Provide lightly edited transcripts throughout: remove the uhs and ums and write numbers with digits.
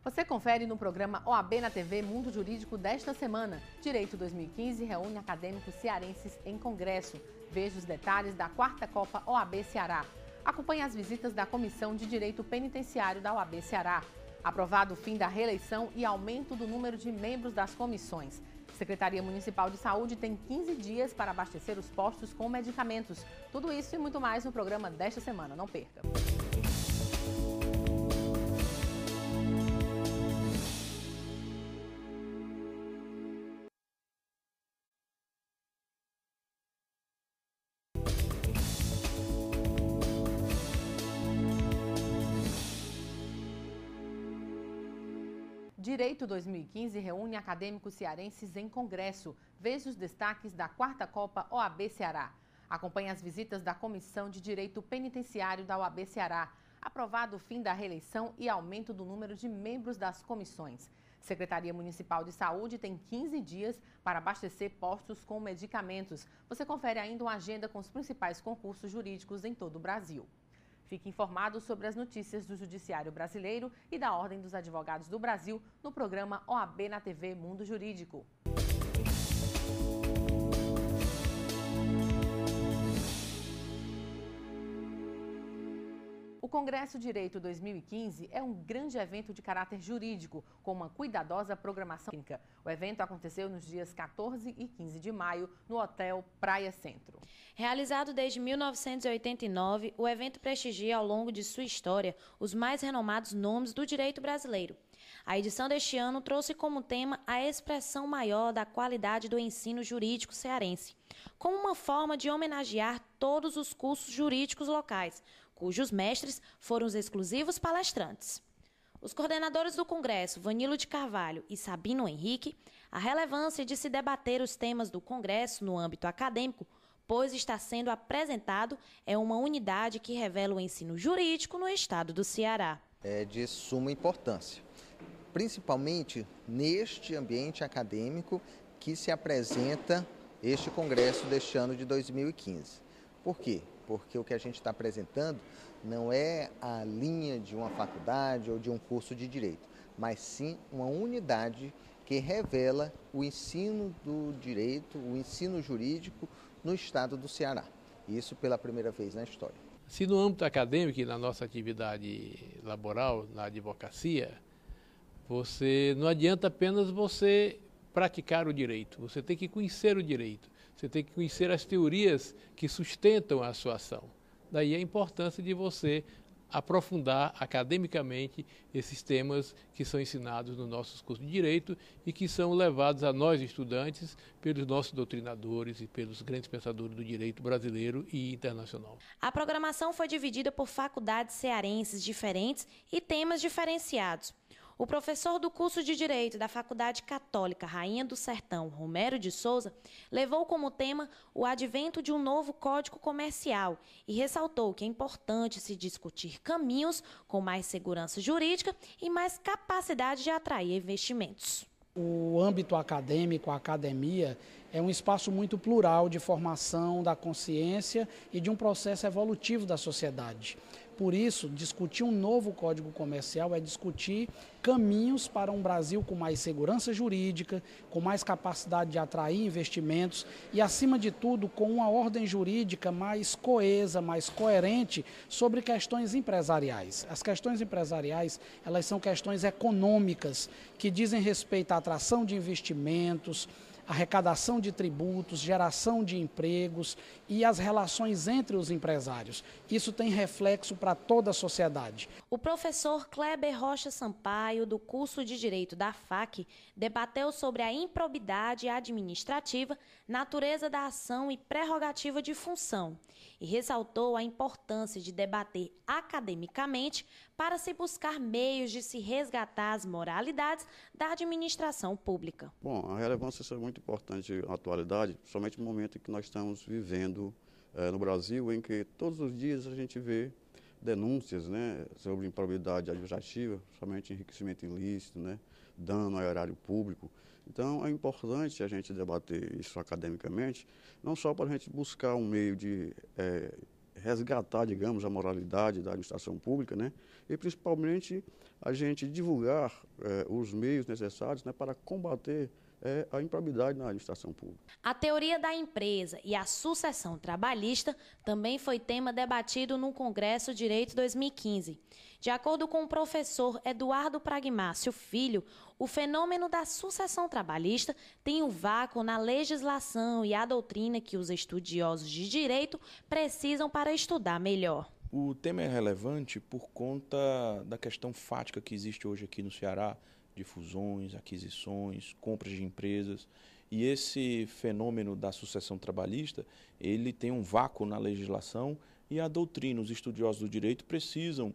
Você confere no programa OAB na TV Mundo Jurídico desta semana. Direito 2015 reúne acadêmicos cearenses em congresso. Veja os detalhes da 4ª Copa OAB Ceará. Acompanhe as visitas da Comissão de Direito Penitenciário da OAB Ceará. Aprovado o fim da reeleição e aumento do número de membros das comissões. Secretaria Municipal de Saúde tem 15 dias para abastecer os postos com medicamentos. Tudo isso e muito mais no programa desta semana. Não perca! Direito 2015 reúne acadêmicos cearenses em congresso. Veja os destaques da 4ª Copa OAB Ceará. Acompanhe as visitas da Comissão de Direito Penitenciário da OAB Ceará. Aprovado o fim da reeleição e aumento do número de membros das comissões. Secretaria Municipal de Saúde tem 15 dias para abastecer postos com medicamentos. Você confere ainda uma agenda com os principais concursos jurídicos em todo o Brasil. Fique informado sobre as notícias do Judiciário Brasileiro e da Ordem dos Advogados do Brasil no programa OAB na TV Mundo Jurídico. O Congresso Direito 2015 é um grande evento de caráter jurídico, com uma cuidadosa programação técnica. O evento aconteceu nos dias 14 e 15 de maio, no Hotel Praia Centro. Realizado desde 1989, o evento prestigia ao longo de sua história os mais renomados nomes do direito brasileiro. A edição deste ano trouxe como tema a expressão maior da qualidade do ensino jurídico cearense, como uma forma de homenagear todos os cursos jurídicos locais, cujos mestres foram os exclusivos palestrantes. Os coordenadores do Congresso, Vanilo de Carvalho e Sabino Henrique, a relevância de se debater os temas do Congresso no âmbito acadêmico, pois está sendo apresentado é uma unidade que revela o ensino jurídico no estado do Ceará. É de suma importância, principalmente neste ambiente acadêmico que se apresenta este Congresso deste ano de 2015. Por quê? Porque o que a gente está apresentando não é a linha de uma faculdade ou de um curso de direito, mas sim uma unidade que revela o ensino do direito, o ensino jurídico no estado do Ceará. Isso pela primeira vez na história. Se no âmbito acadêmico e na nossa atividade laboral, na advocacia, não adianta apenas você praticar o direito, você tem que conhecer o direito, você tem que conhecer as teorias que sustentam a sua ação. Daí a importância de você aprofundar academicamente esses temas que são ensinados nos nossos cursos de direito e que são levados a nós estudantes pelos nossos doutrinadores e pelos grandes pensadores do direito brasileiro e internacional. A programação foi dividida por faculdades cearenses diferentes e temas diferenciados. O professor do curso de Direito da Faculdade Católica Rainha do Sertão, Romero de Souza, levou como tema o advento de um novo Código Comercial e ressaltou que é importante se discutir caminhos com mais segurança jurídica e mais capacidade de atrair investimentos. O âmbito acadêmico, a academia, é um espaço muito plural de formação da consciência e de um processo evolutivo da sociedade. Por isso, discutir um novo Código Comercial é discutir caminhos para um Brasil com mais segurança jurídica, com mais capacidade de atrair investimentos e, acima de tudo, com uma ordem jurídica mais coesa, mais coerente sobre questões empresariais. As questões empresariais, elas são questões econômicas que dizem respeito à atração de investimentos, arrecadação de tributos, geração de empregos e as relações entre os empresários. Isso tem reflexo para toda a sociedade. O professor Kleber Rocha Sampaio, do curso de Direito da FAC, debateu sobre a improbidade administrativa, natureza da ação e prerrogativa de função, e ressaltou a importância de debater academicamente para se buscar meios de se resgatar as moralidades da administração pública. Bom, a relevância é muito importante na atualidade, somente no momento em que nós estamos vivendo no Brasil, em que todos os dias a gente vê denúncias, sobre improbidade administrativa, somente enriquecimento ilícito, dano ao erário público. Então é importante a gente debater isso academicamente, não só para a gente buscar um meio de resgatar, digamos, a moralidade da administração pública, né? E principalmente a gente divulgar os meios necessários, né, para combater a improbidade na administração pública. A teoria da empresa e a sucessão trabalhista também foi tema debatido no Congresso Direito 2015. De acordo com o professor Eduardo Pragmácio Filho, o fenômeno da sucessão trabalhista tem um vácuo na legislação e a doutrina que os estudiosos de direito precisam para estudar melhor. O tema é relevante por conta da questão fática que existe hoje aqui no Ceará, de fusões, aquisições, compras de empresas. E esse fenômeno da sucessão trabalhista, ele tem um vácuo na legislação e a doutrina, os estudiosos do direito precisam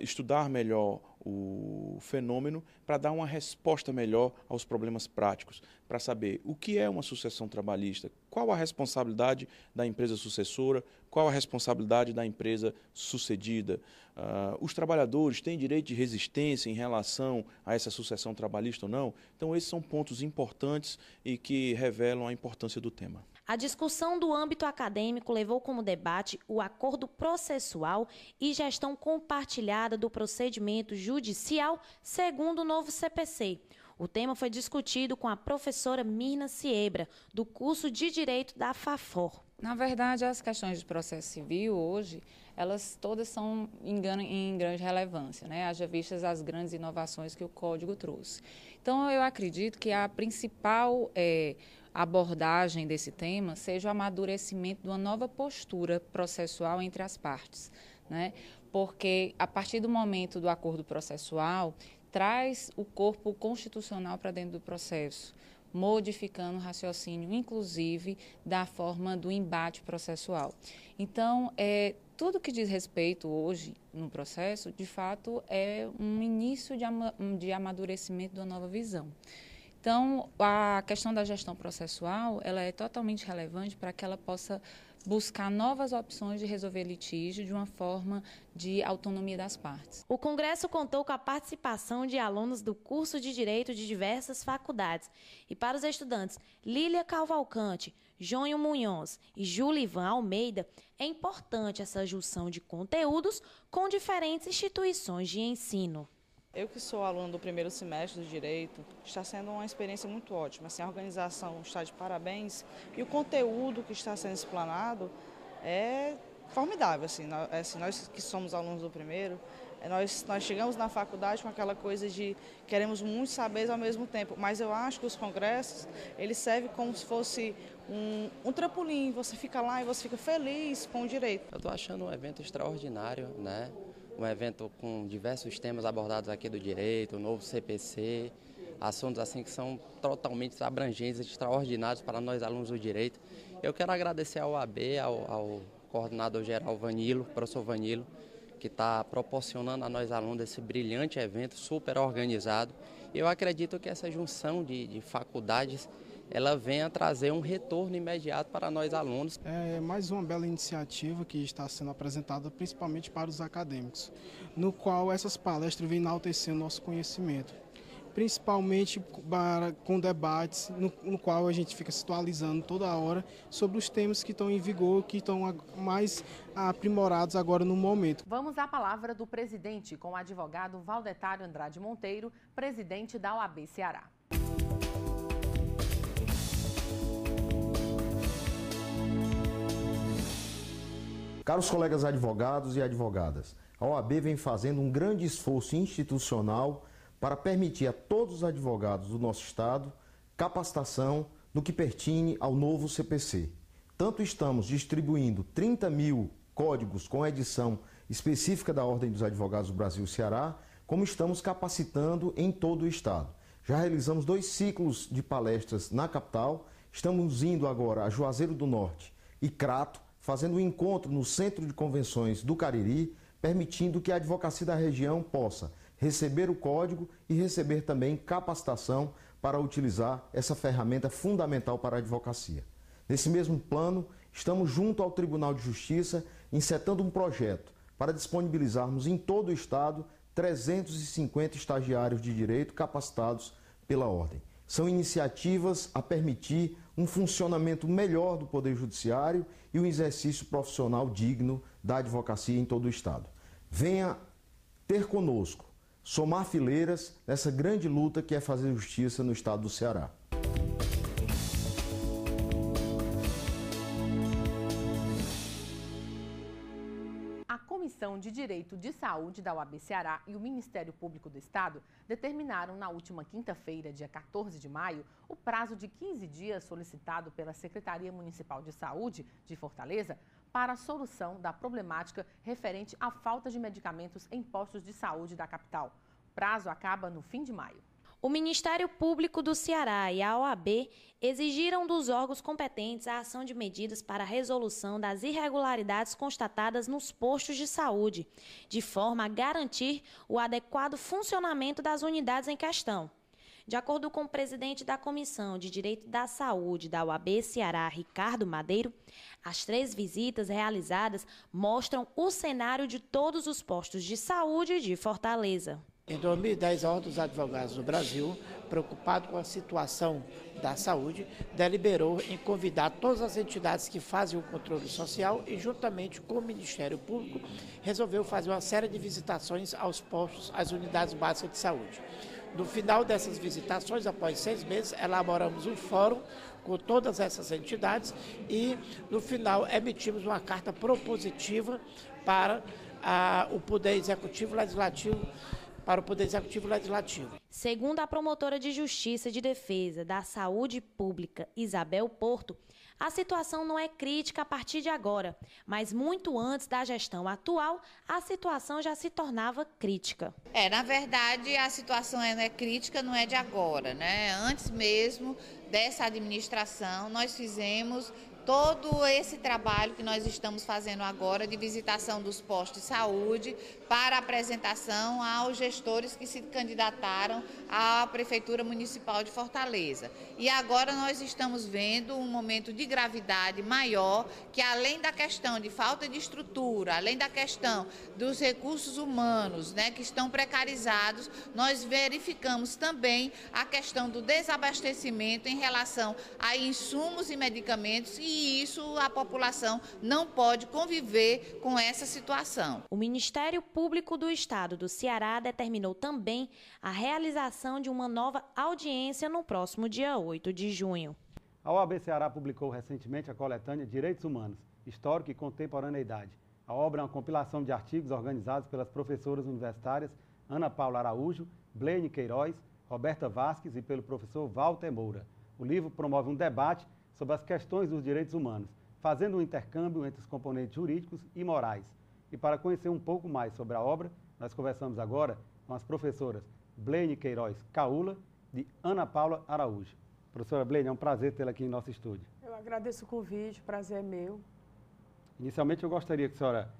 estudar melhor o fenômeno para dar uma resposta melhor aos problemas práticos, para saber o que é uma sucessão trabalhista, qual a responsabilidade da empresa sucessora, qual a responsabilidade da empresa sucedida. Os trabalhadores têm direito de resistência em relação a essa sucessão trabalhista ou não? Então, esses são pontos importantes e que revelam a importância do tema. A discussão do âmbito acadêmico levou como debate o acordo processual e gestão compartilhada do procedimento judicial segundo o novo CPC. O tema foi discutido com a professora Mirna Siebra, do curso de Direito da FAFOR. Na verdade, as questões de processo civil hoje, elas todas são em grande relevância, né? Haja vistas as grandes inovações que o Código trouxe. Então, eu acredito que a principal abordagem desse tema seja o amadurecimento de uma nova postura processual entre as partes, né? Porque, a partir do momento do acordo processual, traz o corpo constitucional para dentro do processo, modificando o raciocínio, inclusive, da forma do embate processual. Então, tudo que diz respeito hoje no processo, de fato, é um início de amadurecimento de uma nova visão. Então, a questão da gestão processual, ela é totalmente relevante para que ela possa buscar novas opções de resolver litígio de uma forma de autonomia das partes. O Congresso contou com a participação de alunos do curso de Direito de diversas faculdades. E para os estudantes Lília Cavalcante, Jônio Munhoz e Julivan Almeida, é importante essa junção de conteúdos com diferentes instituições de ensino. Eu que sou aluno do primeiro semestre do Direito, está sendo uma experiência muito ótima. Assim, a organização está de parabéns e o conteúdo que está sendo explanado é formidável. Assim, nós que somos alunos do primeiro, nós chegamos na faculdade com aquela coisa de queremos muitos saberes ao mesmo tempo, mas eu acho que os congressos, eles servem como se fosse um trampolim, você fica lá e você fica feliz com o direito. Eu estou achando um evento extraordinário, né? Um evento com diversos temas abordados aqui do direito, o novo CPC, assuntos assim que são totalmente abrangentes, extraordinários para nós alunos do direito. Eu quero agradecer ao OAB, ao coordenador-geral Vanilo, professor Vanilo, que está proporcionando a nós alunos esse brilhante evento, super organizado. E eu acredito que essa junção de faculdades, ela venha trazer um retorno imediato para nós alunos. É mais uma bela iniciativa que está sendo apresentada principalmente para os acadêmicos, no qual essas palestras vêm enaltecendo nosso conhecimento, principalmente com debates no qual a gente fica se atualizando toda hora sobre os temas que estão em vigor, que estão mais aprimorados agora no momento. Vamos à palavra do presidente com o advogado Valdetário Andrade Monteiro, presidente da OAB Ceará. Caros colegas advogados e advogadas, a OAB vem fazendo um grande esforço institucional para permitir a todos os advogados do nosso estado capacitação no que pertine ao novo CPC. Tanto estamos distribuindo 30 mil códigos com edição específica da Ordem dos Advogados do Brasil e Ceará, como estamos capacitando em todo o estado. Já realizamos 2 ciclos de palestras na capital, estamos indo agora a Juazeiro do Norte e Crato, fazendo um encontro no Centro de Convenções do Cariri, permitindo que a advocacia da região possa receber o código e receber também capacitação para utilizar essa ferramenta fundamental para a advocacia. Nesse mesmo plano, estamos junto ao Tribunal de Justiça, encetando um projeto para disponibilizarmos em todo o estado 350 estagiários de direito capacitados pela Ordem. São iniciativas a permitir um funcionamento melhor do Poder Judiciário e um exercício profissional digno da advocacia em todo o Estado. Venha ter conosco, somar fileiras nessa grande luta que é fazer justiça no Estado do Ceará. A Comissão de Direito de Saúde da OAB Ceará e o Ministério Público do Estado determinaram na última quinta-feira, dia 14 de maio, o prazo de 15 dias solicitado pela Secretaria Municipal de Saúde de Fortaleza para a solução da problemática referente à falta de medicamentos em postos de saúde da capital. O prazo acaba no fim de maio. O Ministério Público do Ceará e a OAB exigiram dos órgãos competentes a ação de medidas para a resolução das irregularidades constatadas nos postos de saúde, de forma a garantir o adequado funcionamento das unidades em questão. De acordo com o presidente da Comissão de Direito da Saúde da OAB Ceará, Ricardo Madeiro, as 3 visitas realizadas mostram o cenário de todos os postos de saúde de Fortaleza. Em 2010, a Ordem dos Advogados do Brasil, preocupado com a situação da saúde, deliberou em convidar todas as entidades que fazem o controle social e, juntamente com o Ministério Público, resolveu fazer uma série de visitações aos postos, às unidades básicas de saúde. No final dessas visitações, após 6 meses, elaboramos um fórum com todas essas entidades e, no final, emitimos uma carta propositiva para o Poder Executivo Legislativo. Segundo a promotora de Justiça de Defesa da Saúde Pública, Isabel Porto, a situação não é crítica a partir de agora, mas muito antes da gestão atual, a situação já se tornava crítica. Na verdade, a situação não é crítica, não é de agora, né? Antes mesmo dessa administração, nós fizemos todo esse trabalho que nós estamos fazendo agora de visitação dos postos de saúde para apresentação aos gestores que se candidataram à Prefeitura Municipal de Fortaleza. E agora nós estamos vendo um momento de gravidade maior, que além da questão de falta de estrutura, além da questão dos recursos humanos, né, que estão precarizados, nós verificamos também a questão do desabastecimento em relação a insumos e medicamentos, e isso a população não pode conviver com essa situação. O Ministério Público do Estado do Ceará determinou também a realização de uma nova audiência no próximo dia 8 de junho. A OAB Ceará publicou recentemente a coletânea Direitos Humanos, Histórica e Contemporaneidade. A obra é uma compilação de artigos organizados pelas professoras universitárias Ana Paula Araújo, Bleine Queiroz, Roberta Vasques e pelo professor Walter Moura. O livro promove um debate sobre as questões dos direitos humanos, fazendo um intercâmbio entre os componentes jurídicos e morais. E para conhecer um pouco mais sobre a obra, nós conversamos agora com as professoras Bleine Queiroz Caula e Ana Paula Araújo. Professora Bleine, é um prazer tê-la aqui em nosso estúdio. Eu agradeço o convite, o prazer é meu. Inicialmente, eu gostaria que a senhora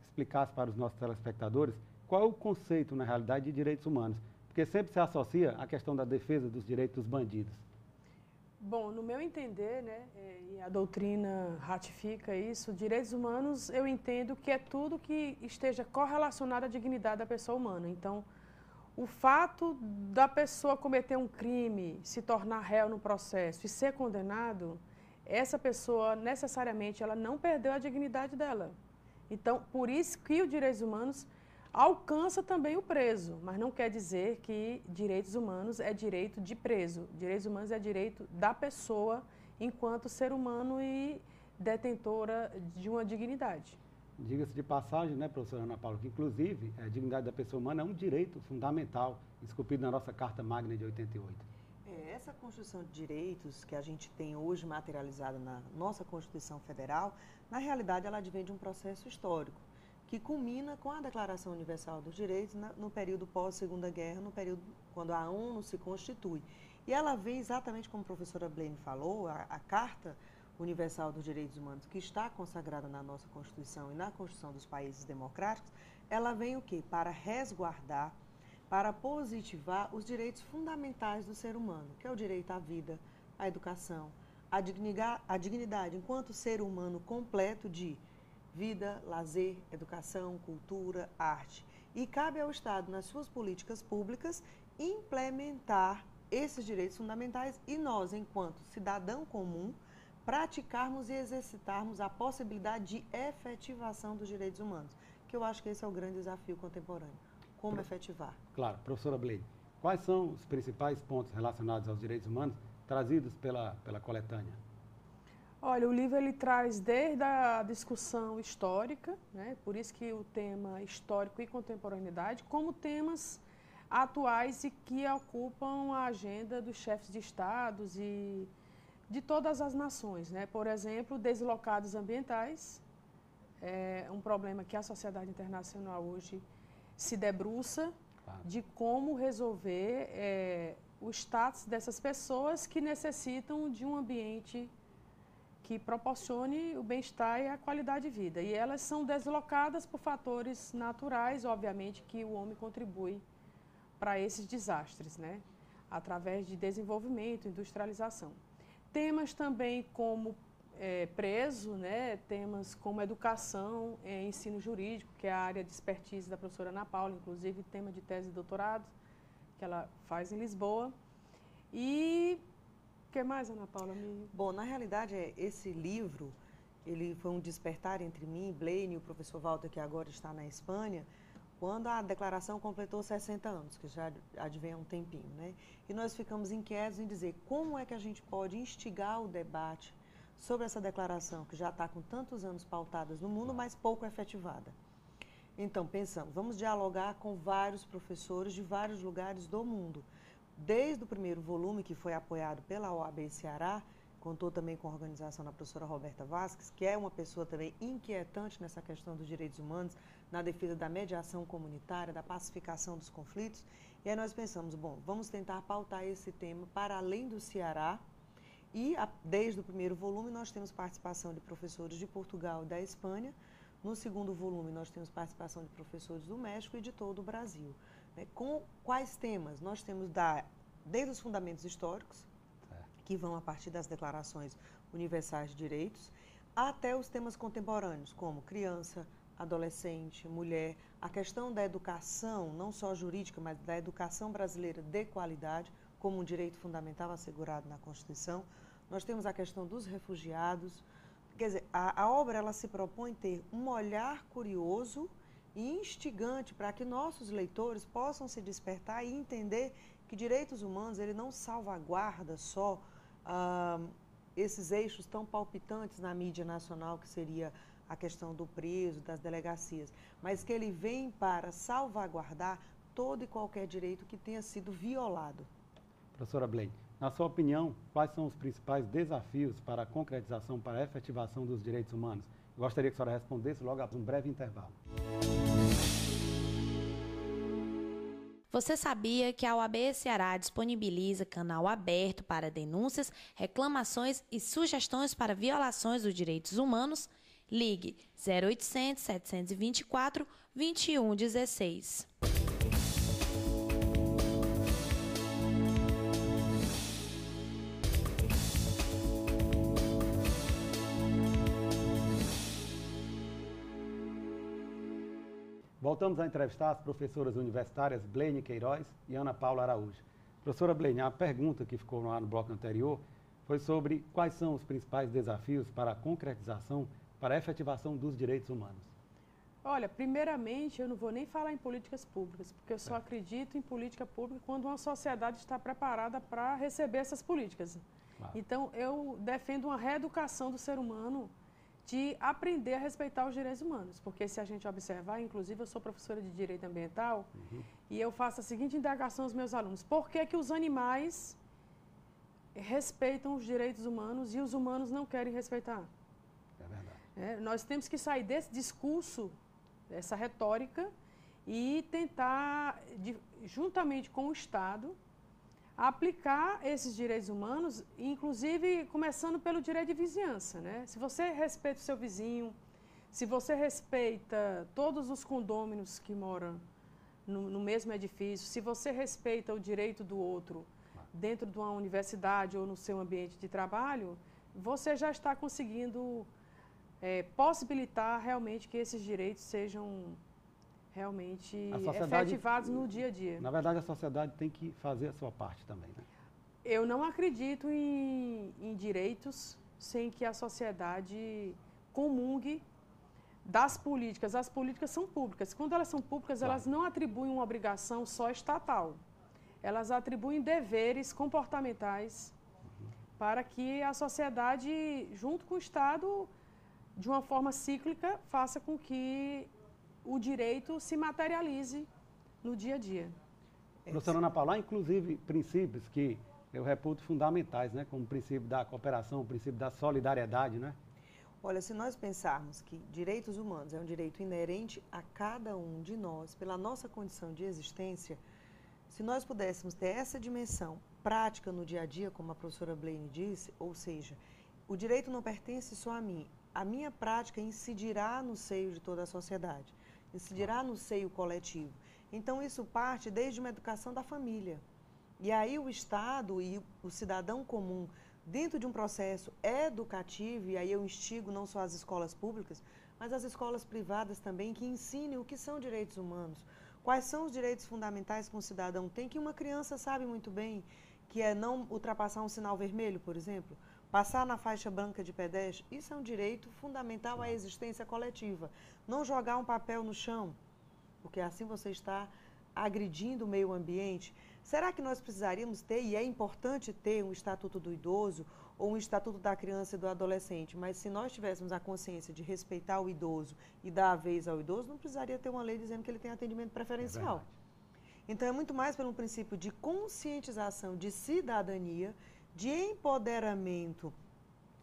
explicasse para os nossos telespectadores qual é o conceito, na realidade, de direitos humanos, porque sempre se associa à questão da defesa dos direitos dos bandidos. Bom, no meu entender, né, e a doutrina ratifica isso, direitos humanos eu entendo que é tudo que esteja correlacionado à dignidade da pessoa humana. Então, o fato da pessoa cometer um crime, se tornar réu no processo e ser condenado, essa pessoa necessariamente ela não perdeu a dignidade dela. Então, por isso que os direitos humanos alcança também o preso, mas não quer dizer que direitos humanos é direito de preso. Direitos humanos é direito da pessoa enquanto ser humano e detentora de uma dignidade. Diga-se de passagem, né, professora Ana Paula, que inclusive a dignidade da pessoa humana é um direito fundamental, esculpido na nossa Carta Magna de 88. Essa construção de direitos que a gente tem hoje materializada na nossa Constituição Federal, na realidade ela advém de um processo histórico, que culmina com a Declaração Universal dos Direitos no período pós-Segunda Guerra, no período quando a ONU se constitui. E ela vem exatamente como a professora Bleine falou, a Carta Universal dos Direitos Humanos, que está consagrada na nossa Constituição e na Constituição dos países democráticos, ela vem o quê? Para resguardar, para positivar os direitos fundamentais do ser humano, que é o direito à vida, à educação, à dignidade enquanto ser humano completo de vida, lazer, educação, cultura, arte. E cabe ao Estado, nas suas políticas públicas, implementar esses direitos fundamentais e nós, enquanto cidadão comum, praticarmos e exercitarmos a possibilidade de efetivação dos direitos humanos, que eu acho que esse é o grande desafio contemporâneo. Como efetivar? Claro. Professora Bleide, quais são os principais pontos relacionados aos direitos humanos trazidos pela coletânea? Olha, o livro ele traz desde a discussão histórica, né, por isso que o tema histórico e contemporaneidade, como temas atuais e que ocupam a agenda dos chefes de estados e de todas as nações, né? Por exemplo, deslocados ambientais, é um problema que a sociedade internacional hoje se debruça de como resolver o status dessas pessoas que necessitam de um ambiente que proporcione o bem-estar e a qualidade de vida. E elas são deslocadas por fatores naturais, obviamente, que o homem contribui para esses desastres, né? Através de desenvolvimento, industrialização. Temas também como preso, né? Temas como educação, ensino jurídico, que é a área de expertise da professora Ana Paula, inclusive tema de tese de doutorado, que ela faz em Lisboa. E o que mais, Ana Paula? Bom, na realidade, esse livro, ele foi um despertar entre mim, Blaine e o professor Walter, que agora está na Espanha, quando a declaração completou 60 anos, que já advém há um tempinho, né? E nós ficamos inquietos em dizer como é que a gente pode instigar o debate sobre essa declaração, que já está com tantos anos pautadas no mundo, mas pouco efetivada. Então, pensamos, vamos dialogar com vários professores de vários lugares do mundo. Desde o primeiro volume, que foi apoiado pela OAB Ceará, contou também com a organização da professora Roberta Vasques, que é uma pessoa também inquietante nessa questão dos direitos humanos, na defesa da mediação comunitária, da pacificação dos conflitos. E aí nós pensamos, bom, vamos tentar pautar esse tema para além do Ceará. E desde o primeiro volume nós temos participação de professores de Portugal e da Espanha. No segundo volume nós temos participação de professores do México e de todo o Brasil. Com quais temas? Nós temos desde os fundamentos históricos, que vão a partir das declarações universais de direitos, até os temas contemporâneos, como criança, adolescente, mulher, a questão da educação, não só jurídica, mas da educação brasileira de qualidade, como um direito fundamental assegurado na Constituição. Nós temos a questão dos refugiados. Quer dizer, a obra ela se propõe ter um olhar curioso e instigante para que nossos leitores possam se despertar e entender que direitos humanos ele não salvaguarda só esses eixos tão palpitantes na mídia nacional, que seria a questão do preso, das delegacias, mas que ele vem para salvaguardar todo e qualquer direito que tenha sido violado. Professora Bleide, na sua opinião, quais são os principais desafios para a concretização, para a efetivação dos direitos humanos? Eu gostaria que a senhora respondesse logo após um breve intervalo. Você sabia que a OAB Ceará disponibiliza canal aberto para denúncias, reclamações e sugestões para violações dos direitos humanos? Ligue 0800 724 2116. Voltamos a entrevistar as professoras universitárias Blaine Queiroz e Ana Paula Araújo. Professora Blaine, a pergunta que ficou lá no bloco anterior foi sobre quais são os principais desafios para a concretização, para a efetivação dos direitos humanos. Olha, primeiramente, eu não vou nem falar em políticas públicas, porque eu só acredito em política pública quando uma sociedade está preparada para receber essas políticas. Claro. Então, eu defendo uma reeducação do ser humano de aprender a respeitar os direitos humanos, porque se a gente observar, inclusive eu sou professora de Direito Ambiental, e eu faço a seguinte indagação aos meus alunos: por que que os animais respeitam os direitos humanos e os humanos não querem respeitar? É verdade. Nós temos que sair desse discurso, dessa retórica, e tentar, juntamente com o Estado, aplicar esses direitos humanos, inclusive começando pelo direito de vizinhança, né? Se você respeita o seu vizinho, se você respeita todos os condôminos que moram no mesmo edifício, se você respeita o direito do outro dentro de uma universidade ou no seu ambiente de trabalho, você já está conseguindo possibilitar realmente que esses direitos sejam realmente efetivados no dia a dia. Na verdade, a sociedade tem que fazer a sua parte também, né? Eu não acredito em direitos sem que a sociedade comungue das políticas. As políticas são públicas. Quando elas são públicas, elas não atribuem uma obrigação só estatal. Elas atribuem deveres comportamentais para que a sociedade, junto com o Estado, de uma forma cíclica, faça com que o direito se materialize no dia a dia. Professora Ana Paula, há inclusive princípios que eu reputo fundamentais, né? Como o princípio da cooperação, o princípio da solidariedade, né? Olha, se nós pensarmos que direitos humanos é um direito inerente a cada um de nós, pela nossa condição de existência, se nós pudéssemos ter essa dimensão prática no dia a dia, como a professora Blaine disse, ou seja, o direito não pertence só a mim, a minha prática incidirá no seio de toda a sociedade, incidirá no seio coletivo. Então, isso parte desde uma educação da família. E aí o Estado e o cidadão comum, dentro de um processo educativo, e aí eu instigo não só as escolas públicas, mas as escolas privadas também, que ensinem o que são direitos humanos, quais são os direitos fundamentais que um cidadão tem, que uma criança sabe muito bem, que é não ultrapassar um sinal vermelho, por exemplo, passar na faixa branca de pedestre, isso é um direito fundamental à existência coletiva. Não jogar um papel no chão, porque assim você está agredindo o meio ambiente. Será que nós precisaríamos ter, e é importante ter, um Estatuto do Idoso ou um Estatuto da Criança e do Adolescente, mas se nós tivéssemos a consciência de respeitar o idoso e dar a vez ao idoso, não precisaria ter uma lei dizendo que ele tem atendimento preferencial. Então, é muito mais pelo princípio de conscientização, de cidadania, de empoderamento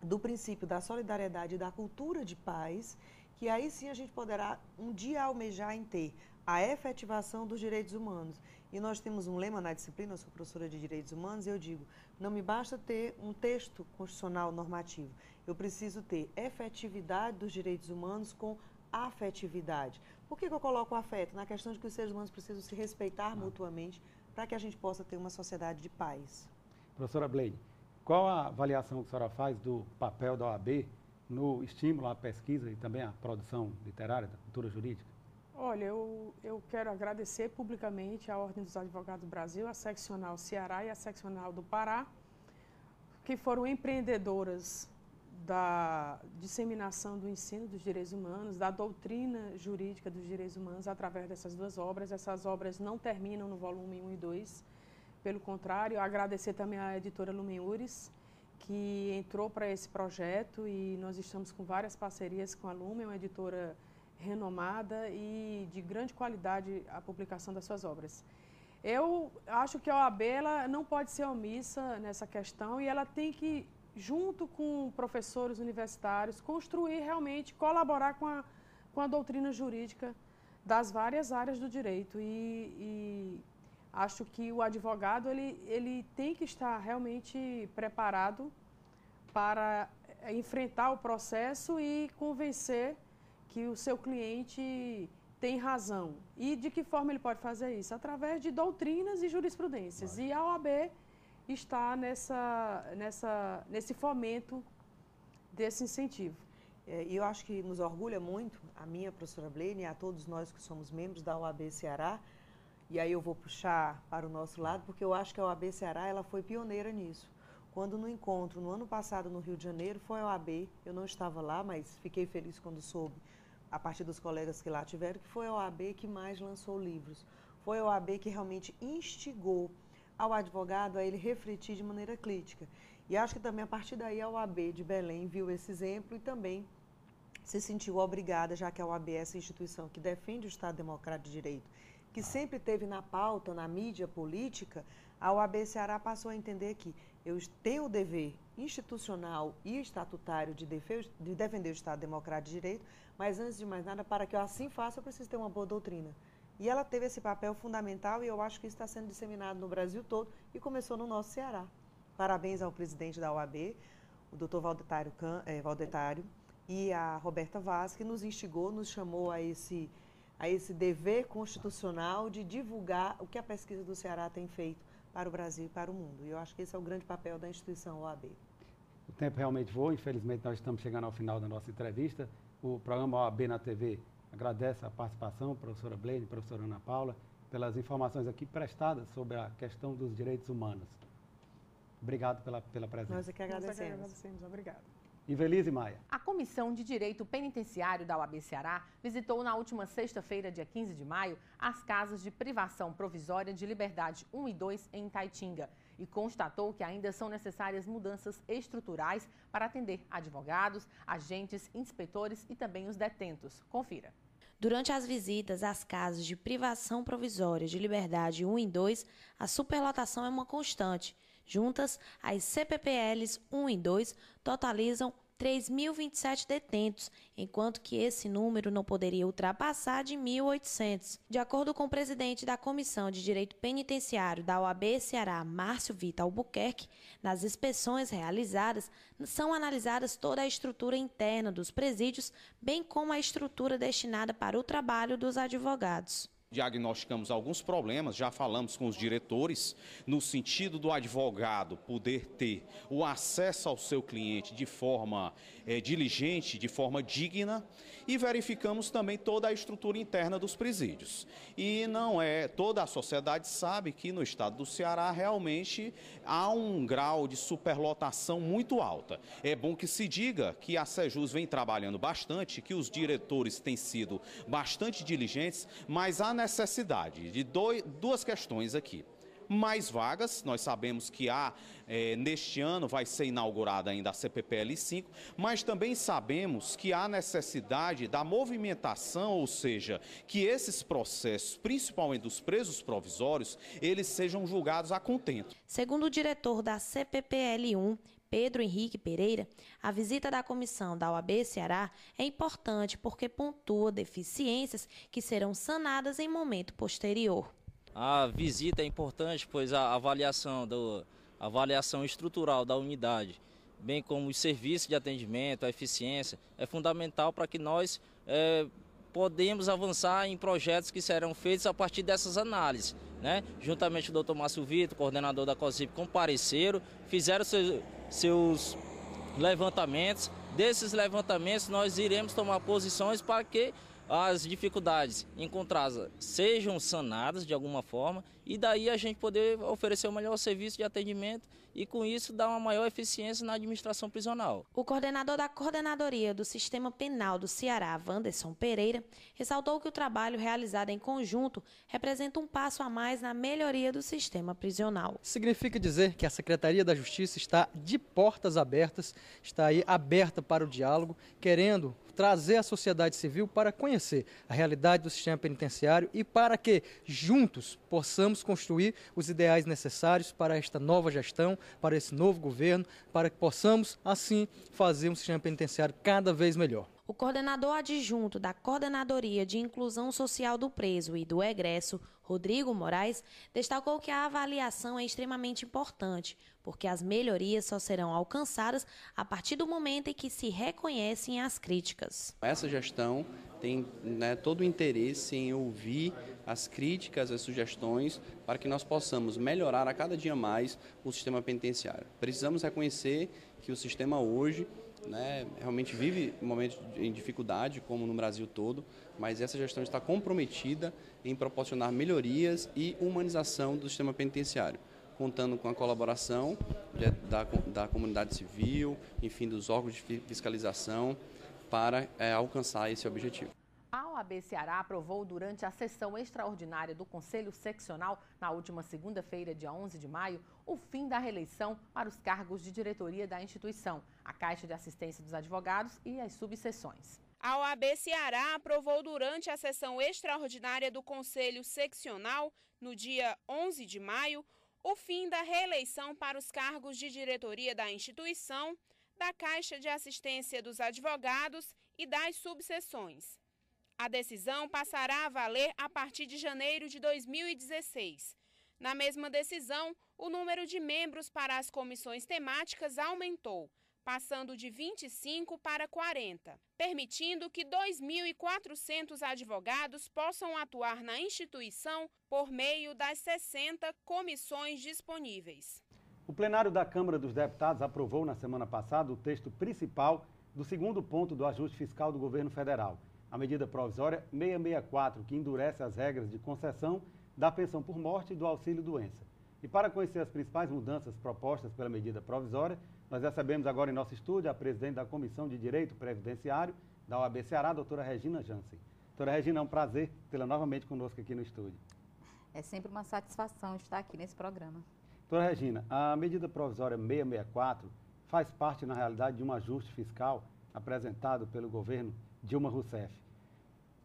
do princípio da solidariedade e da cultura de paz, que aí sim a gente poderá um dia almejar em ter a efetivação dos direitos humanos. E nós temos um lema na disciplina, eu sou professora de Direitos Humanos, e eu digo, não me basta ter um texto constitucional normativo, eu preciso ter efetividade dos direitos humanos com afetividade. Por que eu coloco o afeto? Na questão de que os seres humanos precisam se respeitar mutuamente para que a gente possa ter uma sociedade de paz. Professora Blaine, qual a avaliação que a senhora faz do papel da OAB no estímulo à pesquisa e também à produção literária da cultura jurídica? Olha, eu quero agradecer publicamente à Ordem dos Advogados do Brasil, a Seccional Ceará e a Seccional do Pará, que foram empreendedoras da disseminação do ensino dos direitos humanos, da doutrina jurídica dos direitos humanos através dessas duas obras. Essas obras não terminam no volume 1 e 2, pelo contrário, agradecer também à editora Lumen Uris, que entrou para esse projeto, e nós estamos com várias parcerias com a Lumen, uma editora renomada e de grande qualidade a publicação das suas obras. Eu acho que a OAB ela não pode ser omissa nessa questão, e ela tem que, junto com professores universitários, construir realmente, colaborar com a doutrina jurídica das várias áreas do direito. E acho que o advogado ele tem que estar realmente preparado para enfrentar o processo e convencer que o seu cliente tem razão. E de que forma ele pode fazer isso? Através de doutrinas e jurisprudências. E a OAB está nesse fomento desse incentivo. E eu acho que nos orgulha muito, a minha professora Blaine e a todos nós que somos membros da OAB Ceará, e aí eu vou puxar para o nosso lado, porque eu acho que a OAB Ceará ela foi pioneira nisso. Quando no encontro, no ano passado, no Rio de Janeiro, foi a OAB, eu não estava lá, mas fiquei feliz quando soube, a partir dos colegas que lá tiveram, que foi a OAB que mais lançou livros. Foi a OAB que realmente instigou ao advogado a ele refletir de maneira crítica. E acho que também a partir daí a OAB de Belém viu esse exemplo e também se sentiu obrigada, já que a OAB é essa instituição que defende o Estado Democrático de Direito, que sempre teve na pauta, na mídia política, a OAB Ceará passou a entender que eu tenho o dever institucional e estatutário de defender o Estado Democrático de Direito, mas antes de mais nada, para que eu assim faça, eu preciso ter uma boa doutrina. E ela teve esse papel fundamental, e eu acho que isso está sendo disseminado no Brasil todo e começou no nosso Ceará. Parabéns ao presidente da OAB, o doutor Valdetário, e a Roberta Vaz, que nos instigou, nos chamou a esse dever constitucional de divulgar o que a pesquisa do Ceará tem feito para o Brasil e para o mundo. E eu acho que esse é o grande papel da instituição OAB. O tempo realmente voa, infelizmente nós estamos chegando ao final da nossa entrevista. O programa OAB na TV agradece a participação, professora Blaine, professora Ana Paula, pelas informações aqui prestadas sobre a questão dos direitos humanos. Obrigado pela presença. Nós é que agradecemos. Nós é que agradecemos. Obrigada. Invelise Maia. A Comissão de Direito Penitenciário da OAB Ceará visitou na última sexta-feira, dia 15 de maio, as casas de privação provisória de liberdade 1 e 2 em Itaitinga e constatou que ainda são necessárias mudanças estruturais para atender advogados, agentes, inspetores e também os detentos. Confira. Durante as visitas às casas de privação provisória de liberdade 1 e 2, a superlotação é uma constante. Juntas, as CPPLs 1 e 2 totalizam 3.027 detentos, enquanto que esse número não poderia ultrapassar de 1.800. De acordo com o presidente da Comissão de Direito Penitenciário da OAB Ceará, Márcio Vitor Albuquerque, nas inspeções realizadas, são analisadas toda a estrutura interna dos presídios, bem como a estrutura destinada para o trabalho dos advogados. Diagnosticamos alguns problemas, já falamos com os diretores, no sentido do advogado poder ter o acesso ao seu cliente de forma diligente, de forma digna, e verificamos também toda a estrutura interna dos presídios. E toda a sociedade sabe que no estado do Ceará realmente há um grau de superlotação muito alta. É bom que se diga que a Sejus vem trabalhando bastante, que os diretores têm sido bastante diligentes, mas há necessidade de duas questões aqui. Mais vagas, nós sabemos que neste ano vai ser inaugurada ainda a CPPL 5, mas também sabemos que há necessidade da movimentação, ou seja, que esses processos, principalmente dos presos provisórios, eles sejam julgados a contento. Segundo o diretor da CPPL 1, Pedro Henrique Pereira, a visita da comissão da OAB Ceará é importante porque pontua deficiências que serão sanadas em momento posterior. A visita é importante, pois a avaliação estrutural da unidade, bem como os serviços de atendimento, a eficiência, é fundamental para que nós podemos avançar em projetos que serão feitos a partir dessas análises. Juntamente o Dr. Márcio Vitor, coordenador da COSIP, compareceram, fizeram seus levantamentos. Desses levantamentos nós iremos tomar posições para que as dificuldades encontradas sejam sanadas de alguma forma e daí a gente poder oferecer o melhor serviço de atendimento e com isso dar uma maior eficiência na administração prisional. O coordenador da Coordenadoria do Sistema Penal do Ceará, Wanderson Pereira, ressaltou que o trabalho realizado em conjunto representa um passo a mais na melhoria do sistema prisional. Significa dizer que a Secretaria da Justiça está de portas abertas, está aí aberta para o diálogo, querendo trazer a sociedade civil para conhecer a realidade do sistema penitenciário e para que juntos possamos construir os ideais necessários para esta nova gestão, para esse novo governo, para que possamos, assim, fazer um sistema penitenciário cada vez melhor. O coordenador adjunto da Coordenadoria de Inclusão Social do Preso e do Egresso, Rodrigo Moraes, destacou que a avaliação é extremamente importante, porque as melhorias só serão alcançadas a partir do momento em que se reconhecem as críticas. Essa gestão tem todo o interesse em ouvir as críticas, as sugestões, para que nós possamos melhorar a cada dia mais o sistema penitenciário. Precisamos reconhecer que o sistema hoje realmente vive momentos de dificuldade, como no Brasil todo, mas essa gestão está comprometida em proporcionar melhorias e humanização do sistema penitenciário, contando com a colaboração da comunidade civil, enfim, dos órgãos de fiscalização, para alcançar esse objetivo. A OAB Ceará aprovou durante a sessão extraordinária do Conselho Seccional, na última segunda-feira, dia 11 de maio, o fim da reeleição para os cargos de diretoria da instituição, a Caixa de Assistência dos Advogados e as subseções. A OAB Ceará aprovou durante a sessão extraordinária do Conselho Seccional, no dia 11 de maio, o fim da reeleição para os cargos de diretoria da instituição, da Caixa de Assistência dos Advogados e das subseções. A decisão passará a valer a partir de janeiro de 2016. Na mesma decisão, o número de membros para as comissões temáticas aumentou, passando de 25 para 40, permitindo que 2.400 advogados possam atuar na instituição por meio das 60 comissões disponíveis. O plenário da Câmara dos Deputados aprovou na semana passada o texto principal do segundo ponto do ajuste fiscal do governo federal, a medida provisória 664, que endurece as regras de concessão da pensão por morte e do auxílio-doença. E para conhecer as principais mudanças propostas pela medida provisória, nós recebemos agora em nosso estúdio a presidente da Comissão de Direito Previdenciário da OAB Ceará, a doutora Regina Jansen. Doutora Regina, é um prazer tê-la novamente conosco aqui no estúdio. É sempre uma satisfação estar aqui nesse programa. Doutora Regina, a medida provisória 664 faz parte, na realidade, de um ajuste fiscal apresentado pelo governo Dilma Rousseff.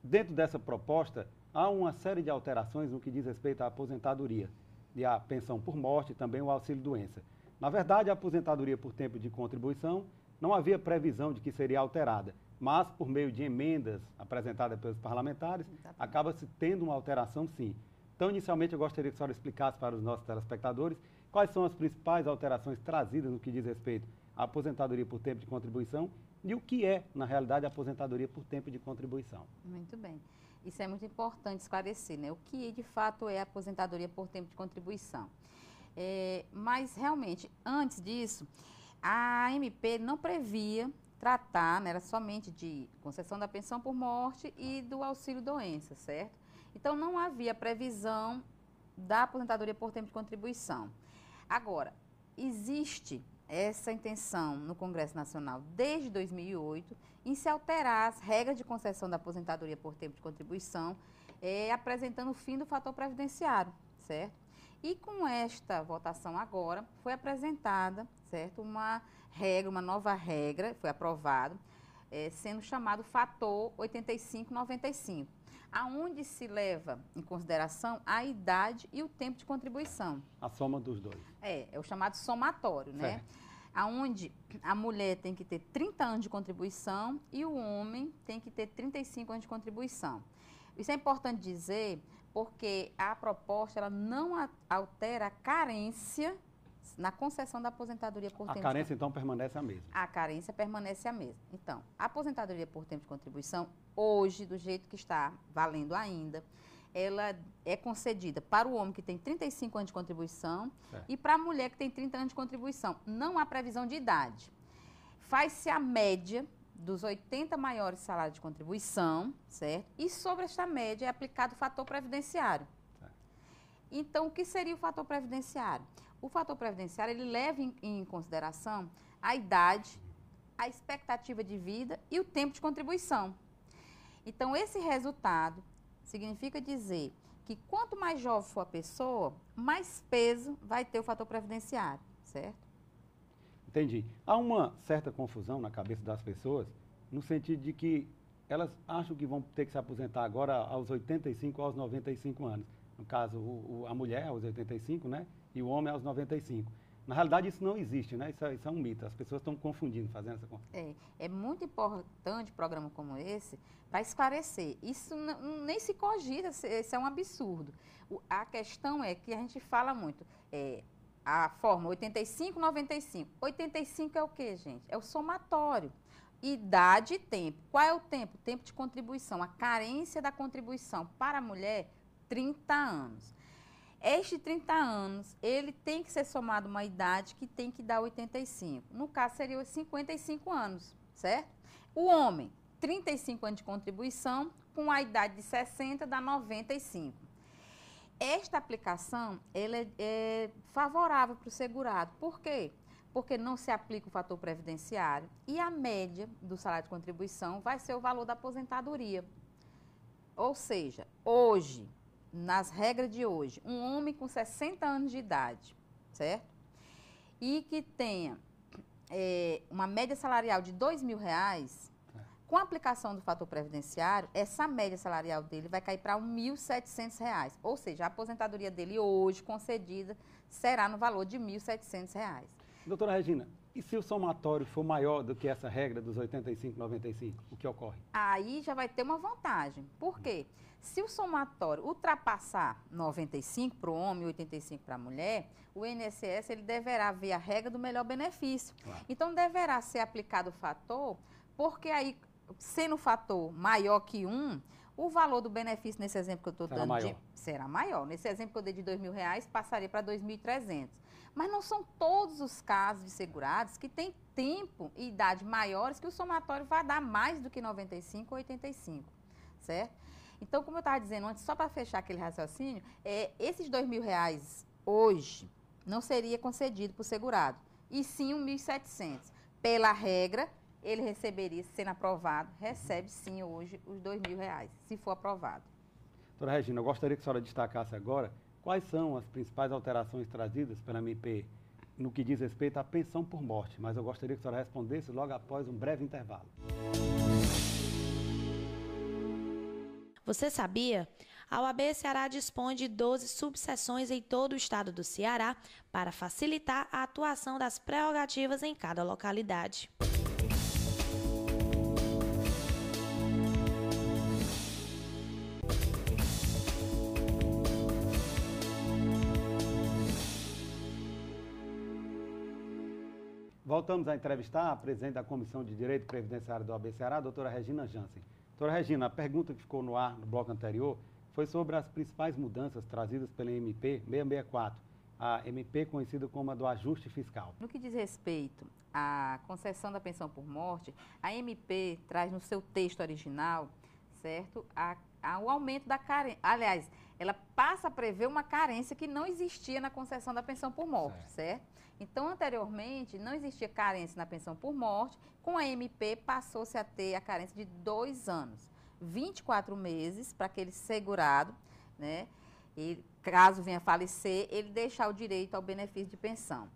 Dentro dessa proposta, há uma série de alterações no que diz respeito à aposentadoria e à pensão por morte e também o auxílio-doença. Na verdade, a aposentadoria por tempo de contribuição não havia previsão de que seria alterada, mas por meio de emendas apresentadas pelos parlamentares, acaba-se tendo uma alteração sim. Então, inicialmente, eu gostaria que a senhora explicasse para os nossos telespectadores quais são as principais alterações trazidas no que diz respeito à aposentadoria por tempo de contribuição e o que é, na realidade, a aposentadoria por tempo de contribuição. Muito bem. Isso é muito importante esclarecer, né? O que, de fato, é a aposentadoria por tempo de contribuição. Mas, realmente, antes disso, a MP não previa tratar, né, era somente de concessão da pensão por morte e do auxílio-doença, certo? Então, não havia previsão da aposentadoria por tempo de contribuição. Agora, existe essa intenção no Congresso Nacional desde 2008 em se alterar as regras de concessão da aposentadoria por tempo de contribuição, apresentando o fim do fator previdenciário, certo? E com esta votação agora, foi apresentada, certo, uma nova regra, foi aprovado, sendo chamado fator 85-95, aonde se leva em consideração a idade e o tempo de contribuição. A soma dos dois. É o chamado somatório, né? Aonde a mulher tem que ter 30 anos de contribuição e o homem tem que ter 35 anos de contribuição. Isso é importante dizer porque a proposta ela não altera a carência na concessão da aposentadoria por tempo. A carência, então, permanece a mesma? A carência permanece a mesma. Então, a aposentadoria por tempo de contribuição, hoje, do jeito que está valendo ainda, ela é concedida para o homem que tem 35 anos de contribuição e para a mulher que tem 30 anos de contribuição. Não há previsão de idade. Faz-se a média dos 80 maiores salários de contribuição, certo? E sobre esta média é aplicado o fator previdenciário. Então, o que seria o fator previdenciário? O fator previdenciário, ele leva em consideração a idade, a expectativa de vida e o tempo de contribuição. Então, esse resultado significa dizer que quanto mais jovem for a pessoa, mais peso vai ter o fator previdenciário, certo? Entendi. Há uma certa confusão na cabeça das pessoas, no sentido de que elas acham que vão ter que se aposentar agora aos 85 ou aos 95 anos. No caso, a mulher aos 85, né? E o homem aos 95. Na realidade, isso não existe, né? Isso é um mito. As pessoas estão confundindo, fazendo essa confusão. É muito importante um programa como esse para esclarecer. Isso nem se cogita, isso é um absurdo. A questão é que a gente fala muito, a forma 85-95. 85 é o quê, gente? É o somatório. Idade e tempo. Qual é o tempo? Tempo de contribuição. A carência da contribuição para a mulher, 30 anos. Este 30 anos, ele tem que ser somado uma idade que tem que dar 85. No caso, seria os 55 anos, certo? O homem, 35 anos de contribuição, com a idade de 60, dá 95. Esta aplicação, ela é favorável para o segurado. Por quê? Porque não se aplica o fator previdenciário e a média do salário de contribuição vai ser o valor da aposentadoria. Ou seja, hoje, nas regras de hoje, um homem com 60 anos de idade, certo? E que tenha uma média salarial de R$2.000, com a aplicação do fator previdenciário, essa média salarial dele vai cair para R$1.700. Ou seja, a aposentadoria dele hoje concedida será no valor de R$1.700. Doutora Regina, e se o somatório for maior do que essa regra dos 85-95, o que ocorre? Aí já vai ter uma vantagem. Por quê? Se o somatório ultrapassar 95 para o homem e 85 para a mulher, o INSS ele deverá ver a regra do melhor benefício. Claro. Então, deverá ser aplicado o fator, porque aí, sendo o fator maior que 1, o valor do benefício, nesse exemplo que eu estou dando, será maior. Nesse exemplo que eu dei de R$2.000, passaria para R$2.300. Mas não são todos os casos de segurados que têm tempo e idade maiores que o somatório vai dar mais do que 95 ou 85, certo? Então, como eu estava dizendo antes, só para fechar aquele raciocínio, esses R$2.000 hoje, não seria concedido por segurado, e sim um 1.700. Pela regra, ele receberia, sendo aprovado, recebe sim hoje os R$2.000, se for aprovado. Doutora Regina, eu gostaria que a senhora destacasse agora quais são as principais alterações trazidas pela MP no que diz respeito à pensão por morte, mas eu gostaria que a senhora respondesse logo após um breve intervalo. Você sabia? A OAB Ceará dispõe de 12 subseções em todo o estado do Ceará para facilitar a atuação das prerrogativas em cada localidade. Voltamos a entrevistar a presidente da Comissão de Direito Previdenciário do OAB Ceará, a doutora Regina Jansen. Doutora Regina, a pergunta que ficou no ar no bloco anterior foi sobre as principais mudanças trazidas pela MP 664, a MP conhecida como a do ajuste fiscal. No que diz respeito à concessão da pensão por morte, a MP traz no seu texto original, certo, o aumento da carência. Aliás, ela passa a prever uma carência que não existia na concessão da pensão por morte, certo? Então, anteriormente, não existia carência na pensão por morte. Com a MP, passou-se a ter a carência de 2 anos. 24 meses para aquele segurado, né? E, caso venha a falecer, ele deixar o direito ao benefício de pensão.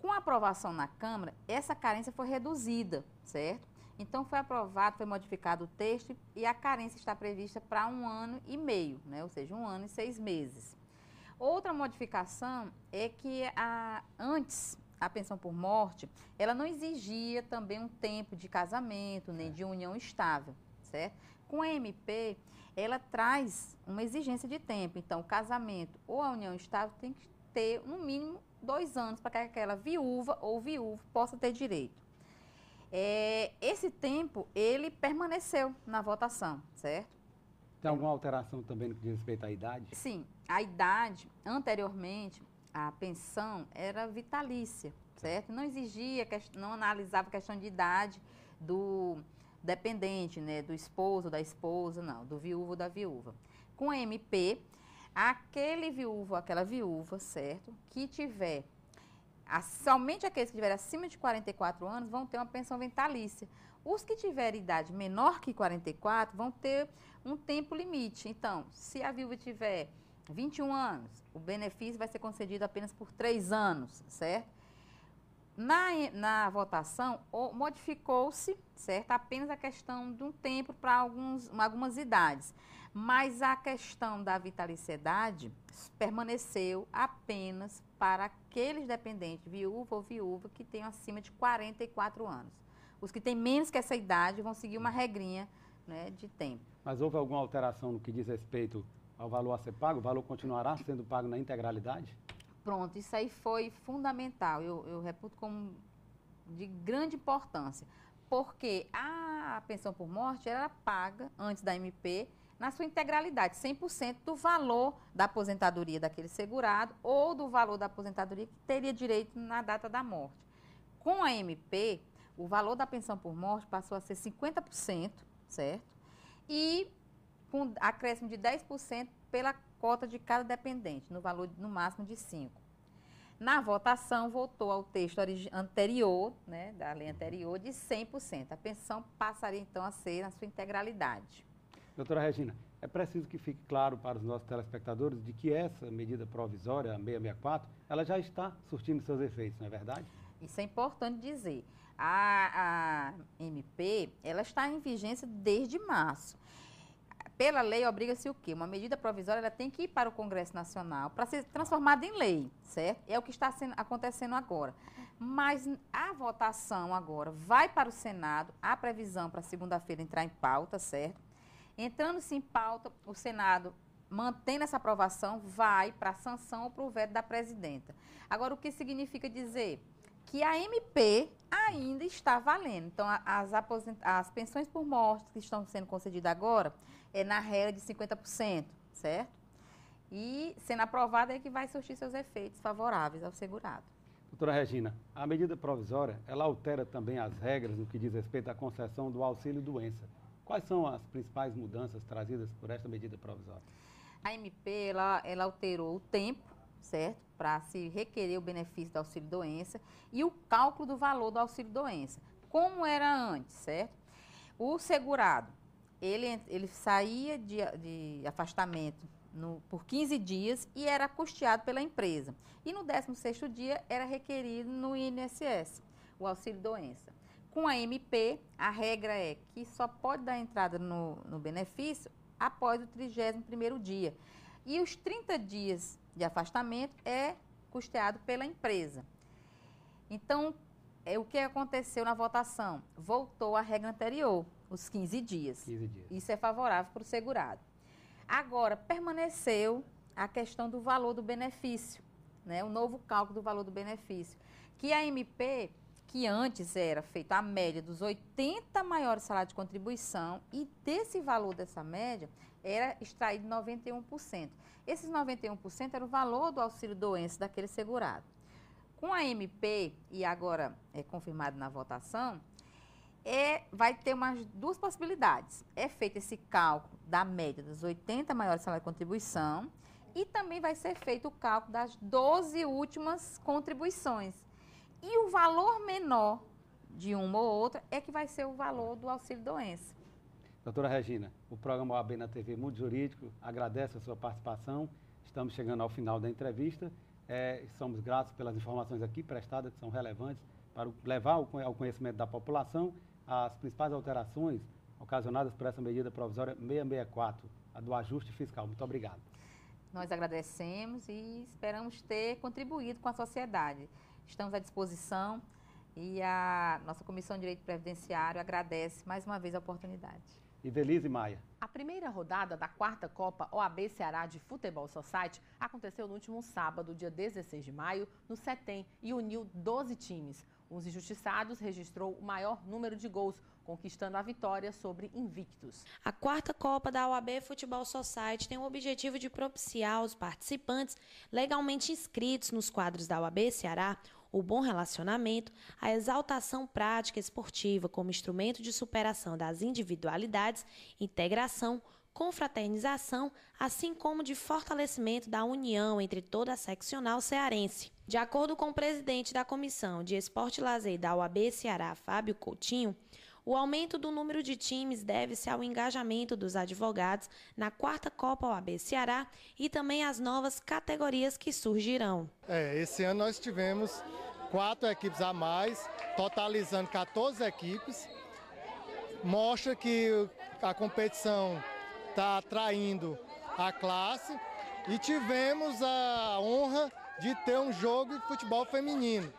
Com a aprovação na Câmara, essa carência foi reduzida, certo? Então, foi aprovado, foi modificado o texto e a carência está prevista para 1 ano e meio, né? Ou seja, 1 ano e 6 meses. Outra modificação é que antes a pensão por morte, ela não exigia também um tempo de casamento, nem de união estável, certo? Com a MP, ela traz uma exigência de tempo. Então, o casamento ou a união estável tem que ter, no mínimo, 2 anos para que aquela viúva ou viúvo possa ter direito. Esse tempo, ele permaneceu na votação, certo? Tem alguma alteração também no que diz respeito à idade? Sim, a idade, anteriormente, a pensão era vitalícia, certo? Não exigia, não analisava a questão de idade do dependente, né? Do esposo, da esposa, não, do viúvo ou da viúva. Com a MP, aquele viúvo, aquela viúva, certo? Que tiver, somente aqueles que tiverem acima de 44 anos vão ter uma pensão vitalícia. Os que tiverem idade menor que 44 vão ter um tempo limite. Então, se a viúva tiver 21 anos, o benefício vai ser concedido apenas por 3 anos, certo? Na votação, modificou-se, certo? Apenas a questão de um tempo para algumas idades. Mas a questão da vitaliciedade permaneceu apenas para aqueles dependentes, viúva ou viúva, que tenham acima de 44 anos. Os que têm menos que essa idade vão seguir uma regrinha, né, de tempo. Mas houve alguma alteração no que diz respeito ao valor a ser pago? O valor continuará sendo pago na integralidade? Pronto, isso aí foi fundamental. Eu reputo como de grande importância, porque a pensão por morte era paga antes da MP na sua integralidade, 100% do valor da aposentadoria daquele segurado ou do valor da aposentadoria que teria direito na data da morte. Com a MP, o valor da pensão por morte passou a ser 50%, certo? E com acréscimo de 10% pela cota de cada dependente, no valor no máximo de 5%. Na votação, voltou ao texto anterior, né, da lei anterior, de 100%. A pensão passaria, então, a ser na sua integralidade. Doutora Regina, é preciso que fique claro para os nossos telespectadores de que essa medida provisória, a 664, ela já está surtindo seus efeitos, não é verdade? Isso é importante dizer. A MP, ela está em vigência desde março. Pela lei, obriga-se o quê? Uma medida provisória, ela tem que ir para o Congresso Nacional para ser transformada em lei, certo? É o que está acontecendo agora. Mas a votação agora vai para o Senado, a previsão para segunda-feira entrar em pauta, certo? Entrando-se em pauta, o Senado, mantendo essa aprovação, vai para a sanção ou para o veto da presidenta. Agora, o que significa dizer? Que a MP ainda está valendo. Então, as pensões por morte que estão sendo concedidas agora é na regra de 50%, certo? E, sendo aprovada, é que vai surtir seus efeitos favoráveis ao segurado. Doutora Regina, a medida provisória, ela altera também as regras no que diz respeito à concessão do auxílio-doença. Quais são as principais mudanças trazidas por esta medida provisória? A MP, ela alterou o tempo, certo? Para se requerer o benefício do auxílio-doença e o cálculo do valor do auxílio-doença. Como era antes, certo? O segurado, ele saía de afastamento por 15 dias e era custeado pela empresa. E no 16º dia era requerido no INSS, o auxílio-doença. Com a MP, a regra é que só pode dar entrada no benefício após o 31º dia. E os 30 dias de afastamento é custeado pela empresa. Então, o que aconteceu na votação? Voltou à regra anterior, os 15 dias. 15 dias. Isso é favorável para o segurado. Agora, permaneceu a questão do valor do benefício, né? O novo cálculo do valor do benefício. Que a MP, que antes era feita a média dos 80 maiores salários de contribuição, e desse valor dessa média era extraído 91%. Esses 91% era o valor do auxílio-doença daquele segurado. Com a MP, e agora é confirmado na votação, vai ter duas possibilidades. É feito esse cálculo da média dos 80 maiores salários de contribuição e também vai ser feito o cálculo das 12 últimas contribuições. E o valor menor de uma ou outra é que vai ser o valor do auxílio-doença. Doutora Regina, o programa OAB na TV Mundo Jurídico agradece a sua participação. Estamos chegando ao final da entrevista. Somos gratos pelas informações aqui prestadas, que são relevantes para levar ao conhecimento da população as principais alterações ocasionadas por essa medida provisória 664, a do ajuste fiscal. Muito obrigado. Nós agradecemos e esperamos ter contribuído com a sociedade. Estamos à disposição e a nossa Comissão de Direito Previdenciário agradece mais uma vez a oportunidade. Ivelise Maia. A primeira rodada da 4ª Copa OAB Ceará de Futebol Society aconteceu no último sábado, dia 16 de maio, no CETEM, e uniu 12 times. Os Injustiçados registrou o maior número de gols, conquistando a vitória sobre invictos. A 4ª Copa da OAB Futebol Society tem o objetivo de propiciar aos participantes legalmente inscritos nos quadros da OAB Ceará o bom relacionamento, a exaltação prática esportiva como instrumento de superação das individualidades, integração, confraternização, assim como de fortalecimento da união entre toda a seccional cearense. De acordo com o presidente da Comissão de Esporte e Lazer da OAB Ceará, Fábio Coutinho, o aumento do número de times deve-se ao engajamento dos advogados na 4ª Copa OAB Ceará e também às novas categorias que surgirão. Esse ano nós tivemos 4 equipes a mais, totalizando 14 equipes. Mostra que a competição está atraindo a classe e tivemos a honra de ter um jogo de futebol feminino.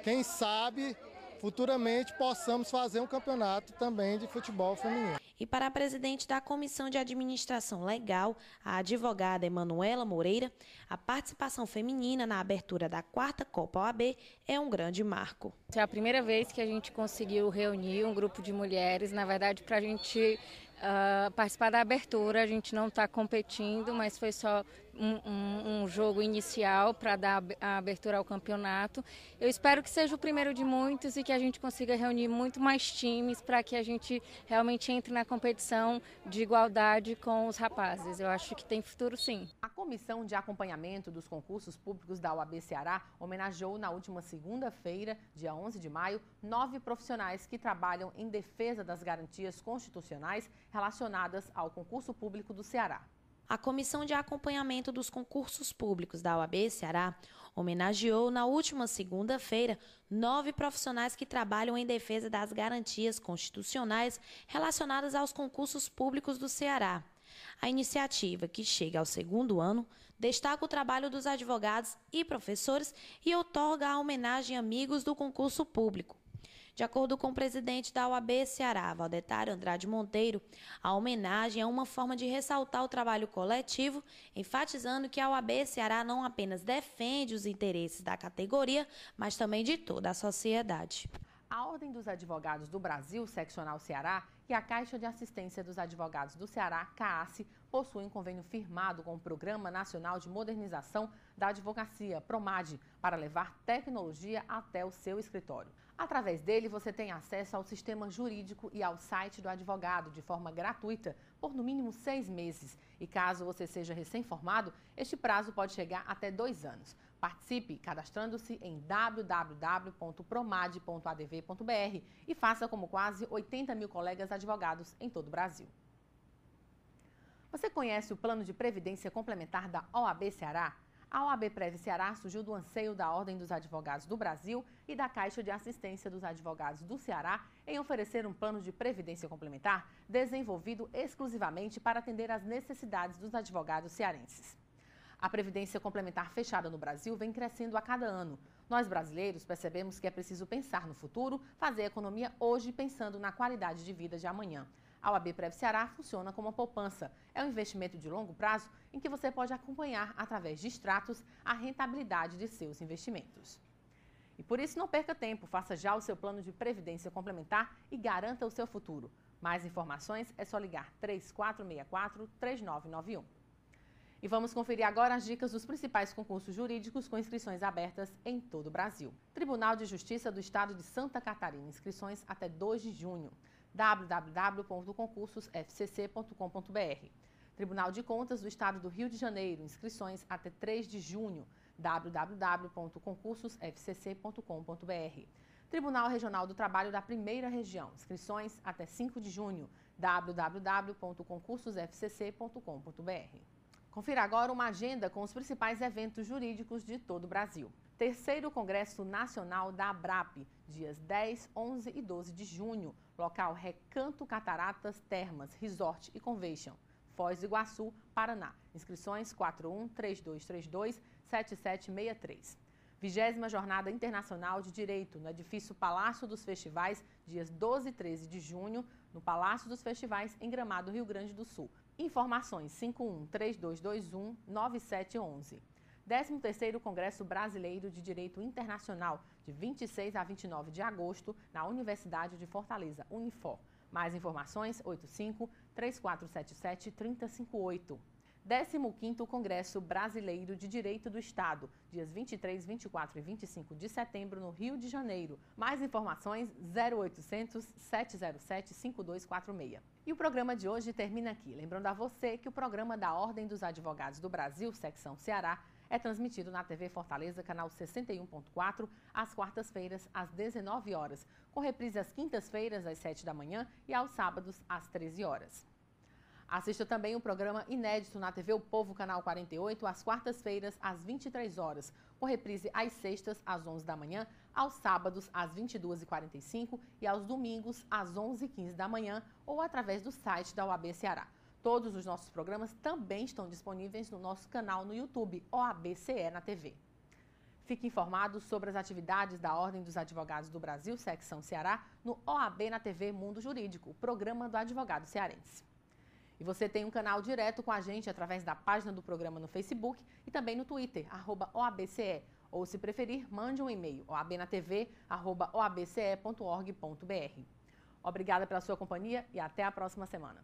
Quem sabe futuramente possamos fazer um campeonato também de futebol feminino. E para a presidente da Comissão de Administração Legal, a advogada Emanuela Moreira, a participação feminina na abertura da 4ª Copa OAB é um grande marco. É a primeira vez que a gente conseguiu reunir um grupo de mulheres, na verdade, para a gente participar da abertura. A gente não está competindo, mas foi só um jogo inicial para dar a abertura ao campeonato. Eu espero que seja o primeiro de muitos e que a gente consiga reunir muito mais times para que a gente realmente entre na competição de igualdade com os rapazes. Eu acho que tem futuro, sim. A Comissão de Acompanhamento dos Concursos Públicos da OAB Ceará homenageou na última segunda-feira, dia 11 de maio, 9 profissionais que trabalham em defesa das garantias constitucionais relacionadas ao concurso público do Ceará. A Comissão de Acompanhamento dos Concursos Públicos da OAB Ceará homenageou na última segunda-feira 9 profissionais que trabalham em defesa das garantias constitucionais relacionadas aos concursos públicos do Ceará. A iniciativa, que chega ao 2º ano, destaca o trabalho dos advogados e professores e outorga a homenagem a amigos do concurso público. De acordo com o presidente da OAB Ceará, Valdetário Andrade Monteiro, a homenagem é uma forma de ressaltar o trabalho coletivo, enfatizando que a OAB Ceará não apenas defende os interesses da categoria, mas também de toda a sociedade. A Ordem dos Advogados do Brasil, Seccional Ceará, e a Caixa de Assistência dos Advogados do Ceará, CAASSE, possuem convênio firmado com o Programa Nacional de Modernização da Advocacia, PROMAD, para levar tecnologia até o seu escritório. Através dele, você tem acesso ao sistema jurídico e ao site do advogado de forma gratuita por no mínimo 6 meses. E caso você seja recém-formado, este prazo pode chegar até 2 anos. Participe cadastrando-se em www.promad.adv.br e faça como quase 80 mil colegas advogados em todo o Brasil. Você conhece o Plano de Previdência Complementar da OAB Ceará? A OAB Prev Ceará surgiu do anseio da Ordem dos Advogados do Brasil e da Caixa de Assistência dos Advogados do Ceará em oferecer um plano de previdência complementar desenvolvido exclusivamente para atender às necessidades dos advogados cearenses. A previdência complementar fechada no Brasil vem crescendo a cada ano. Nós, brasileiros, percebemos que é preciso pensar no futuro, fazer economia hoje pensando na qualidade de vida de amanhã. A OAB Prev Ceará funciona como uma poupança. É um investimento de longo prazo em que você pode acompanhar, através de extratos, a rentabilidade de seus investimentos. E por isso não perca tempo, faça já o seu plano de previdência complementar e garanta o seu futuro. Mais informações é só ligar 3464-3991. E vamos conferir agora as dicas dos principais concursos jurídicos com inscrições abertas em todo o Brasil. Tribunal de Justiça do Estado de Santa Catarina, inscrições até 2 de junho. www.concursosfcc.com.br. Tribunal de Contas do Estado do Rio de Janeiro, inscrições até 3 de junho. www.concursosfcc.com.br. Tribunal Regional do Trabalho da Primeira Região, inscrições até 5 de junho. www.concursosfcc.com.br. Confira agora uma agenda com os principais eventos jurídicos de todo o Brasil. Terceiro Congresso Nacional da ABRAP, dias 10, 11 e 12 de junho. Local Recanto Cataratas Termas, Resort e Convention, Foz do Iguaçu, Paraná. Inscrições 41-3232-7763. 20ª Jornada Internacional de Direito, no edifício Palácio dos Festivais, dias 12 e 13 de junho, no Palácio dos Festivais, em Gramado, Rio Grande do Sul. Informações 51-3221-9711. 13º Congresso Brasileiro de Direito Internacional, de 26 a 29 de agosto, na Universidade de Fortaleza, Unifor. Mais informações, 85-3477-3058. 15º Congresso Brasileiro de Direito do Estado, dias 23, 24 e 25 de setembro, no Rio de Janeiro. Mais informações, 0800-707-5246. E o programa de hoje termina aqui. Lembrando a você que o programa da Ordem dos Advogados do Brasil, Secção Ceará, é transmitido na TV Fortaleza, canal 61.4, às quartas-feiras, às 19 horas, com reprise às quintas-feiras, às 7 da manhã e aos sábados, às 13 horas. Assista também o programa inédito na TV O Povo, canal 48, às quartas-feiras, às 23 horas, com reprise às sextas, às 11 da manhã, aos sábados, às 22h45 e aos domingos, às 11h15 da manhã, ou através do site da OAB Ceará. Todos os nossos programas também estão disponíveis no nosso canal no YouTube, OABCE na TV. Fique informado sobre as atividades da Ordem dos Advogados do Brasil, Secção Ceará, no OAB na TV Mundo Jurídico, o programa do advogado cearense. E você tem um canal direto com a gente através da página do programa no Facebook e também no Twitter, @OABCE. Ou, se preferir, mande um e-mail, oabnatv@oabce.org.br. Obrigada pela sua companhia e até a próxima semana.